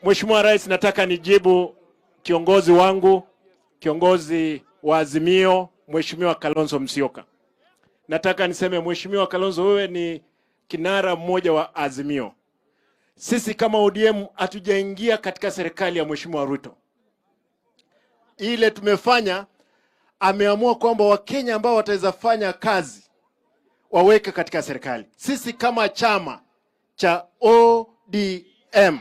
Mheshimiwa Rais, nataka nijibu kiongozi wangu, kiongozi wa Azimio, Mheshimiwa Kalonzo Musyoka. Nataka niseme Mheshimiwa Kalonzo, wewe ni kinara mmoja wa Azimio. Sisi kama ODM hatujaingia katika serikali ya Mheshimiwa Ruto. Ile tumefanya, ameamua kwamba Wakenya ambao wataweza fanya kazi waweke katika serikali. Sisi kama chama cha ODM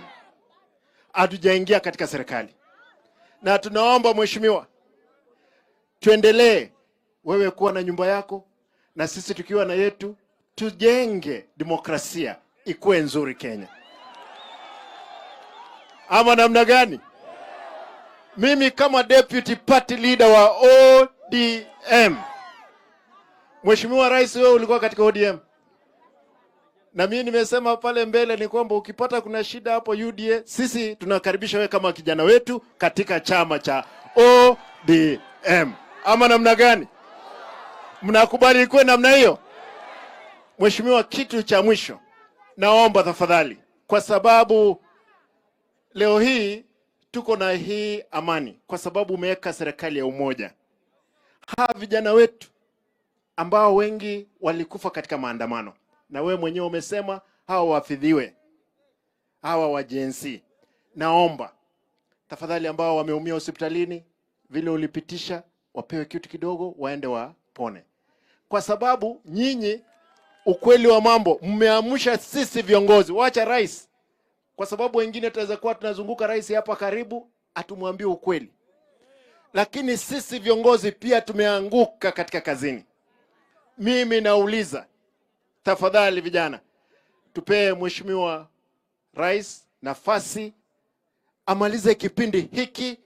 hatujaingia katika serikali. Na tunaomba Mheshimiwa, tuendelee wewe kuwa na nyumba yako na sisi tukiwa na yetu, tujenge demokrasia ikuwe nzuri Kenya. Ama namna gani? Mimi kama deputy party leader wa ODM. Mheshimiwa Rais, wewe ulikuwa katika ODM. Na mimi nimesema pale mbele ni kwamba ukipata kuna shida hapo UDA, sisi tunakaribisha wewe kama kijana wetu katika chama cha ODM. Ama namna gani? Mnakubali ikuwe namna hiyo? Mheshimiwa, kitu cha mwisho naomba tafadhali, kwa sababu leo hii tuko na hii amani kwa sababu umeweka serikali ya umoja. Hawa vijana wetu ambao wengi walikufa katika maandamano, na wewe mwenyewe umesema hawa wafidhiwe, hawa wa GNC. Naomba tafadhali ambao wameumia hospitalini vile ulipitisha, wapewe kitu kidogo waende wapone. Kwa sababu nyinyi, ukweli wa mambo, mmeamsha sisi viongozi, wacha rais. Kwa sababu wengine tutaweza kuwa tunazunguka rais hapa karibu, atumwambie ukweli. Lakini sisi viongozi pia tumeanguka katika kazini. Mimi nauliza, tafadhali vijana, tupee Mheshimiwa Rais nafasi amalize kipindi hiki,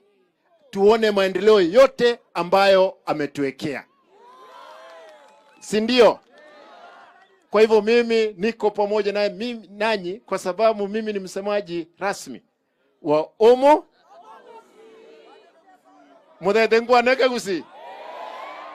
tuone maendeleo yote ambayo ametuwekea. Si ndio? Kwa hivyo mimi niko pamoja na nanyi kwa sababu mimi ni msemaji rasmi wa OMO. Mudetengwa neka gusi.